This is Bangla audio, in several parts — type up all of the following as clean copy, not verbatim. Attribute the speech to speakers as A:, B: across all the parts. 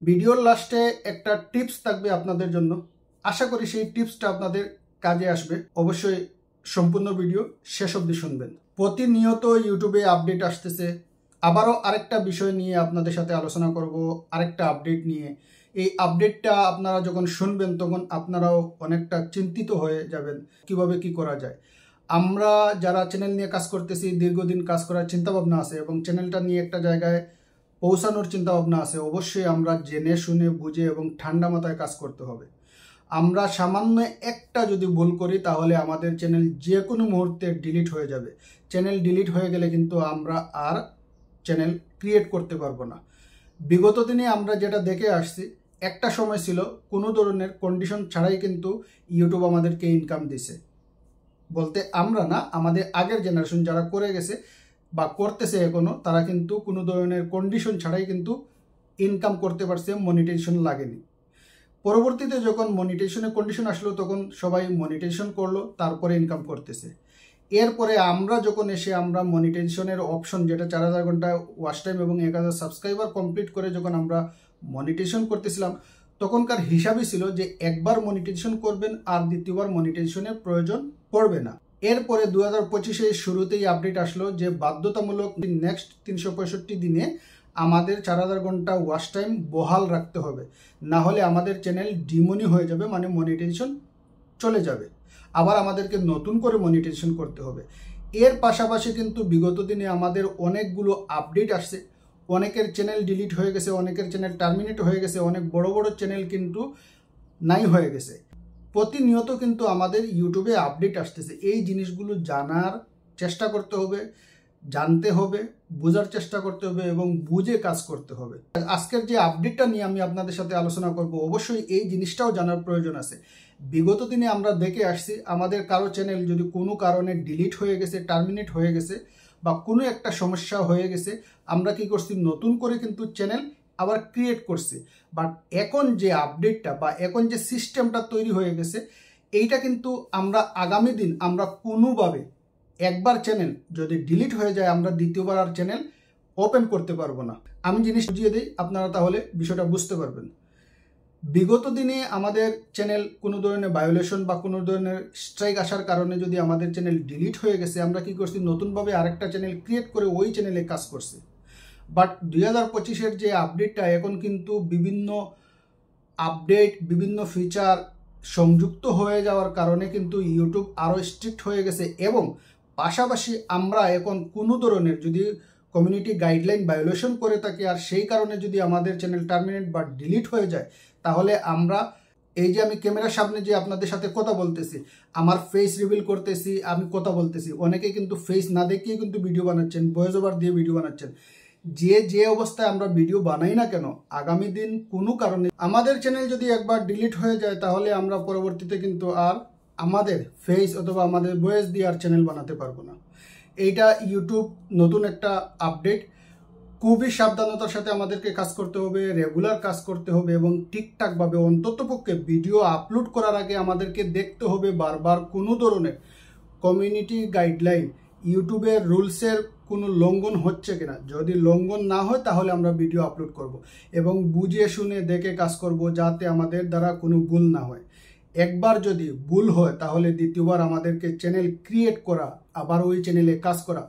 A: ভিডিওর লাস্টে একটা টিপস থাকবে আপনাদের জন্য। আশা করি সেই টিপসটা আপনাদের কাজে আসবে। অবশ্যই সম্পূর্ণ ভিডিও শেষ অবধি শুনবেন। প্রতিনিয়ত ইউটিউবে আপডেট আসতেছে। আবারও আরেকটা বিষয় নিয়ে আপনাদের সাথে আলোচনা করব, আরেকটা আপডেট নিয়ে। এই আপডেটটা আপনারা যখন শুনবেন তখন আপনারাও অনেকটা চিন্তিত হয়ে যাবেন কিভাবে কি করা যায়। আমরা যারা চ্যানেল নিয়ে কাজ করতেছি, দীর্ঘদিন কাজ করার চিন্তাভাবনা আছে এবং চ্যানেলটা নিয়ে একটা জায়গায় পৌঁছানোর চিন্তাভাবনা আছে। অবশ্যই আমরা জেনে শুনে বুঝে এবং ঠান্ডা মাথায় কাজ করতে হবে। আমরা সামান্য একটা যদি ভুল করি তাহলে আমাদের চ্যানেল যে কোনো মুহূর্তে ডিলিট হয়ে যাবে। চ্যানেল ডিলিট হয়ে গেলে কিন্তু আমরা আর চ্যানেল ক্রিয়েট করতে পারবো না। বিগত দিনে আমরা যেটা দেখে আসছি, একটা সময় ছিল কোনো ধরনের কন্ডিশন ছাড়াই কিন্তু ইউটিউব আমাদেরকে ইনকাম দিছে। বলতে আমরা না, আমাদের আগের জেনারেশন যারা করে গেছে বা করতেছে এখনো, তারা কিন্তু কোনো ধরনের কন্ডিশন ছাড়াই কিন্তু ইনকাম করতে পারছে, মনিটাইজেশন লাগেনি। পরবর্তীতে যখন মনিটাইজেশনের কন্ডিশন আসলো তখন সবাই মনিটাইজেশন করলো, তারপরে ইনকাম করতেছে। এরপরে আমরা যখন এসে আমরা মনিটাইজেশনের অপশন, যেটা 4000 ঘন্টা ওয়াচ টাইম এবং 1000 সাবস্ক্রাইবার কমপ্লিট করে যখন আমরা মনিটাইজেশন করতেছিলাম, তখনকার হিসাবই ছিল যে একবার মনিটাইজেশন করবেন আর দ্বিতীয়বার মনিটাইজেশনের প্রয়োজন পড়বে না। এরপরে 2025-এর শুরুতেই আপডেট আসলো যে বাধ্যতামূলক নেক্সট 365 দিনে আমাদের 4000 ঘন্টা ওয়াচ টাইম বহাল রাখতে হবে, না হলে আমাদের চ্যানেল ডিমনি হয়ে যাবে, মানে মনিটাইজেশন চলে যাবে। আবার আমাদেরকে নতুন করে মনিটাইজেশন করতে হবে। এর পাশাপাশি কিন্তু বিগত দিনে আমাদের অনেকগুলো আপডেট আসছে। অনেকের চ্যানেল ডিলিট হয়ে গেছে, অনেকের চ্যানেল টার্মিনেট হয়ে গেছে, অনেক বড় বড় চ্যানেল কিন্তু নাই হয়ে গেছে। প্রতিনিয়ত কিন্তু আমাদের ইউটিউবে আপডেট আসতেছে। এই জিনিসগুলো জানার চেষ্টা করতে হবে, জানতে হবে, বোঝার চেষ্টা করতে হবে এবং বুঝে কাজ করতে হবে। আজকের যে আপডেটটা নিয়ে আমি আপনাদের সাথে আলোচনা করব, অবশ্যই এই জিনিসটাও জানার প্রয়োজন আছে। বিগত দিনে আমরা দেখে আসছি, আমাদের কারো চ্যানেল যদি কোনো কারণে ডিলিট হয়ে গেছে, টার্মিনেট হয়ে গেছে বা কোনো একটা সমস্যা হয়ে গেছে, আমরা কি করছি, নতুন করে কিন্তু চ্যানেল আবার ক্রিয়েট করছি। বাট এখন যে আপডেটটা বা এখন যে সিস্টেমটা তৈরি হয়ে গেছে, এইটা কিন্তু আমরা আগামী দিন আমরা কোনোভাবে একবার চ্যানেল যদি ডিলিট হয়ে যায়, আমরা দ্বিতীয়বার আর চ্যানেল ওপেন করতে পারবো না। আমি জিনিস বুঝিয়ে দিই, আপনারা তাহলে বিষয়টা বুঝতে পারবেন। বিগত দিনে আমাদের চ্যানেল কোনো ধরনের ভায়োলেশন বা কোনো ধরনের স্ট্রাইক আসার কারণে যদি আমাদের চ্যানেল ডিলিট হয়ে গেছে, আমরা কি করছি, নতুনভাবে আরেকটা চ্যানেল ক্রিয়েট করে ওই চ্যানেলে কাজ করছি। বাট 2025-এর যে আপডেটটা, এখন কিন্তু বিভিন্ন আপডেট, বিভিন্ন ফিচার সংযুক্ত হয়ে যাওয়ার কারণে কিন্তু ইউটিউব আরও স্ট্রিক্ট হয়ে গেছে এবং পাশাপাশি আমরা এখন কোনো ধরনের যদি কমিউনিটি গাইডলাইন ভায়োলেশন করে থাকি আর সেই কারণে যদি আমাদের চ্যানেল টার্মিনেট বা ডিলিট হয়ে যায়, তাহলে আমরা এই যে আমি ক্যামেরার সামনে যে আপনাদের সাথে কথা বলতেছি, আমার ফেস রিভিল করতেছি, আমি কথা বলতেছি, অনেকে কিন্তু ফেস না দেখিয়ে কিন্তু ভিডিও বানাচ্ছেন, ভয়েস ওভার দিয়ে ভিডিও বানাচ্ছেন। যে অবস্থায় আমরা ভিডিও বানাই না কেন, আগামী দিন কোনো কারণে আমাদের চ্যানেল যদি একবার ডিলিট হয়ে যায়, তাহলে আমরা পরবর্তীতে কিন্তু আর আমাদের ফেস অথবা আমাদের ভয়েস দিয়ে আর চ্যানেল বানাতে পারবো না। এইটা ইউটিউব নতুন একটা আপডেট। খুবই সাবধানতার সাথে আমাদেরকে কাজ করতে হবে, রেগুলার কাজ করতে হবে এবং ঠিকঠাকভাবে অন্ততপক্ষে ভিডিও আপলোড করার আগে আমাদেরকে দেখতে হবে বারবার কোনো ধরনের কমিউনিটি গাইডলাইন, ইউটিউবের রুলসের কোনো লঙ্ঘন হচ্ছে কিনা। যদি লঙ্ঘন না হয় তাহলে আমরা ভিডিও আপলোড করব এবং বুঝে শুনে দেখে কাজ করব, যাতে আমাদের দ্বারা কোনো ভুল না হয়। একবার যদি ভুল হয় তাহলে দ্বিতীয়বার আমাদেরকে চ্যানেল ক্রিয়েট করা, আবার ওই চ্যানেলে কাজ করা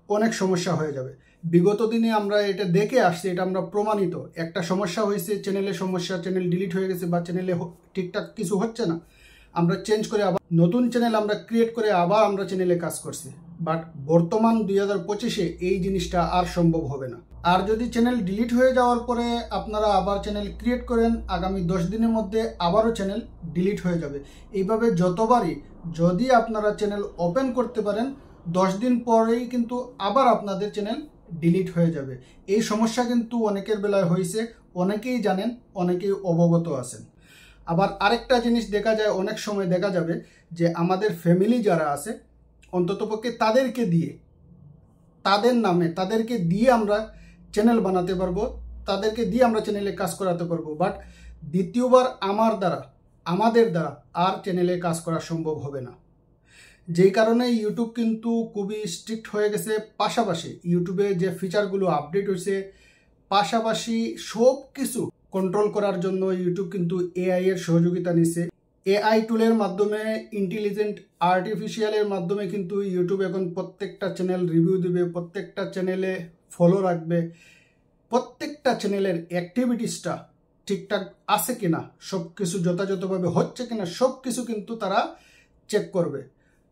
A: অনেক সমস্যা হয়ে যাবে। বিগত দিনে আমরা এটা দেখে আসছি, এটা আমরা প্রমাণিত। একটা সমস্যা হয়েছে, চ্যানেলের সমস্যা, চ্যানেল ডিলিট হয়ে গেছে বা চ্যানেলে ঠিকঠাক কিছু হচ্ছে না, আমরা চেঞ্জ করে আবার নতুন চ্যানেল আমরা ক্রিয়েট করে আবার আমরা চ্যানেলে কাজ করছি। বাট বর্তমান 2025-এ এই জিনিসটা আর সম্ভব হবে না। আর যদি চ্যানেল ডিলিট হয়ে যাওয়ার পরে আপনারা আবার চ্যানেল ক্রিয়েট করেন, আগামী 10 দিনের মধ্যে আবারও চ্যানেল ডিলিট হয়ে যাবে। এইভাবে যতবারই যদি আপনারা চ্যানেল ওপেন করতে পারেন, 10 দিন পরেই কিন্তু আবার আপনাদের চ্যানেল ডিলিট হয়ে যাবে। এই সমস্যা কিন্তু অনেকের বেলায় হয়েছে, অনেকেই জানেন, অনেকেই অবগত আছেন। আবার আরেকটা জিনিস দেখা যায়, অনেক সময় দেখা যাবে যে আমাদের ফ্যামিলি যারা আছে, অন্ততপক্ষে তাদেরকে দিয়ে, তাদের নামে তাদেরকে দিয়ে আমরা চ্যানেল বানাতে পারবো, তাদেরকে দিয়ে আমরা চ্যানেলে কাজ করাতে পারবো। বাট দ্বিতীয়বার আমাদের দ্বারা আর চ্যানেলে কাজ করা সম্ভব হবে না। যেই কারণে ইউটিউব কিন্তু খুবই স্ট্রিক্ট হয়ে গেছে। পাশাপাশি ইউটিউবে যে ফিচারগুলো আপডেট হয়েছে, পাশাপাশি সব কিছু কন্ট্রোল করার জন্য ইউটিউব কিন্তু এআই এর সহযোগিতা নিছে। এআই টুলের মাধ্যমে, ইন্টেলিজেন্ট আর্টিফিশিয়ালের মাধ্যমে কিন্তু ইউটিউব এখন প্রত্যেকটা চ্যানেল রিভিউ দিবে, প্রত্যেকটা চ্যানেলে ফলো রাখবে, প্রত্যেকটা চ্যানেলের অ্যাক্টিভিটিসটা ঠিকঠাক আছে কিনা, সব কিছু যথাযথভাবে হচ্ছে কিনা, সব কিছু কিন্তু তারা চেক করবে।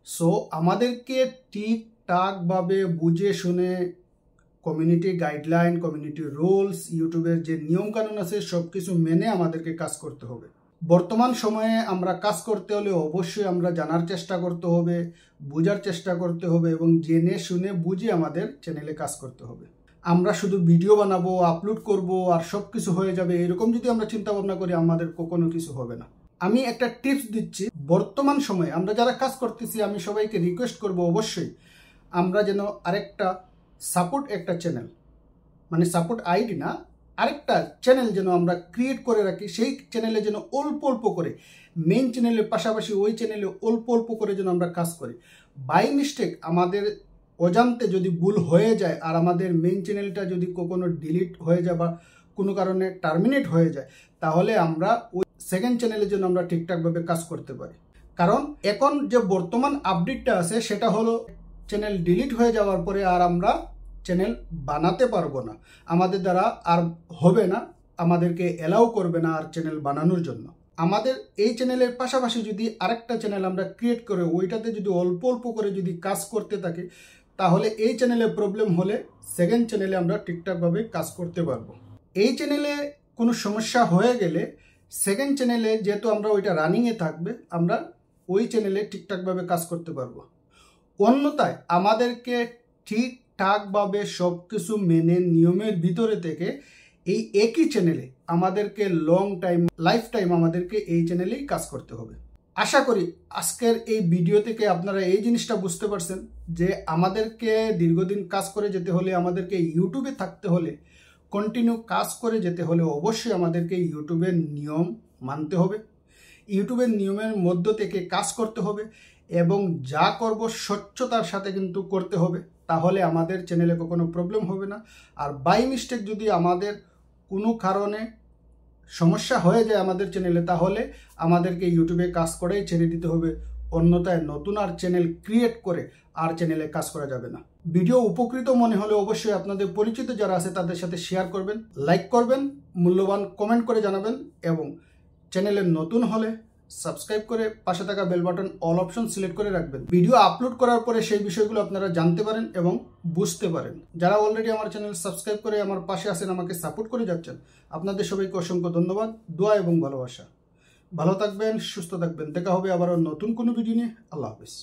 A: সো আমাদেরকে ঠিকঠাকভাবে বুঝে শুনে কমিউনিটি গাইডলাইন, কমিউনিটি রুলস, ইউটিউবের যে নিয়মকানুন আছে সব কিছু মেনে আমাদেরকে কাজ করতে হবে। বর্তমান সময়ে আমরা কাজ করতে হলে অবশ্যই আমরা জানার চেষ্টা করতে হবে, বোঝার চেষ্টা করতে হবে এবং জেনে শুনে বুঝে আমাদের চ্যানেলে কাজ করতে হবে। আমরা শুধু ভিডিও বানাবো, আপলোড করব আর সব কিছু হয়ে যাবে, এরকম যদি আমরা চিন্তা ভাবনা করি আমাদের কখনো কিছু হবে না। আমি একটা টিপস দিচ্ছি, বর্তমান সময়ে আমরা যারা কাজ করতেছি আমি সবাইকে রিকোয়েস্ট করব অবশ্যই আমরা যেন আরেকটা সাপোর্ট একটা চ্যানেল, মানে সাপোর্ট আইডি না, আরেকটা চ্যানেল যেন আমরা ক্রিয়েট করে রাখি। সেই চ্যানেলে যেন অল্প অল্প করে, মেইন চ্যানেলের পাশাপাশি ওই চ্যানেলে অল্প অল্প করে যেন আমরা কাজ করি। বাই মিস্টেক আমাদের অজান্তে যদি ভুল হয়ে যায় আর আমাদের মেইন চ্যানেলটা যদি কখনো ডিলিট হয়ে যায় বা কোনো কারণে টার্মিনেট হয়ে যায়, তাহলে আমরা ওই সেকেন্ড চ্যানেলের জন্য আমরা ঠিকঠাকভাবে কাজ করতে পারি। কারণ এখন যে বর্তমান আপডেটটা আছে সেটা হলো চ্যানেল ডিলিট হয়ে যাওয়ার পরে আর আমরা চ্যানেল বানাতে পারবো না, আমাদের দ্বারা আর হবে না, আমাদেরকে অ্যালাউ করবে না আর চ্যানেল বানানোর জন্য। আমাদের এই চ্যানেলের পাশাপাশি যদি আরেকটা চ্যানেল আমরা ক্রিয়েট করে ওইটাতে যদি অল্প অল্প করে যদি কাজ করতে থাকি, তাহলে এই চ্যানেলে প্রবলেম হলে সেকেন্ড চ্যানেলে আমরা ঠিকঠাকভাবে কাজ করতে পারবো। এই চ্যানেলে কোনো সমস্যা হয়ে গেলে সেকেন্ড চ্যানেলে যেহেতু আমরা ওইটা রানিংয়ে থাকবে, আমরা ওই চ্যানেলে ঠিকঠাকভাবে কাজ করতে পারবো। অন্যথায় আমাদেরকে ঠিকঠাকভাবে সব কিছু মেনে নিয়মের ভিতরে থেকে এই একই চ্যানেলে আমাদেরকে লং টাইম, লাইফ টাইম আমাদেরকে এই চ্যানেলেই কাজ করতে হবে। আশা করি আজকের এই ভিডিও থেকে আপনারা এই জিনিসটা বুঝতে পারছেন যে আমাদেরকে দীর্ঘদিন কাজ করে যেতে হলে, আমাদেরকে ইউটিউবে থাকতে হলে, কন্টিনিউ কাজ করে যেতে হলে অবশ্যই আমাদেরকে ইউটিউবের নিয়ম মানতে হবে, ইউটিউবের নিয়মের মধ্য থেকে কাজ করতে হবে এবং যা করব স্বচ্ছতার সাথে কিন্তু করতে হবে। তাহলে আমাদের চ্যানেলে কখনো প্রবলেম হবে না। আর বাই মিস্টেক যদি আমাদের কোনো কারণে সমস্যা হয়ে যায় আমাদের চ্যানেলে, তাহলে আমাদেরকে ইউটিউবে কাজ করেই ছেড়ে দিতে হবে। অন্যথায় নতুন আর চ্যানেল ক্রিয়েট করে আর চ্যানেলে কাজ করা যাবে না। ভিডিও উপকৃত মনে হলে অবশ্যই আপনাদের পরিচিত যারা আছে তাদের সাথে শেয়ার করবেন, লাইক করবেন, মূল্যবান কমেন্ট করে জানাবেন এবং চ্যানেলে নতুন হলে সাবস্ক্রাইব করে পাশে থাকা bell button all option select করে রাখবেন। ভিডিও আপলোড করার পরে সেই বিষয়গুলো আপনারা জানতে পারেন এবং বুঝতে পারেন। যারা অলরেডি আমার চ্যানেল সাবস্ক্রাইব করে আমার পাশে আছেন, আমাকে সাপোর্ট করে যাচ্ছেন, আপনাদের সবাইকে অসংখ্য ধন্যবাদ, দোয়া এবং ভালোবাসা। ভালো থাকবেন, সুস্থ থাকবেন। দেখা হবে আবারও নতুন কোনো ভিডিও নিয়ে। আল্লাহ হাফেজ।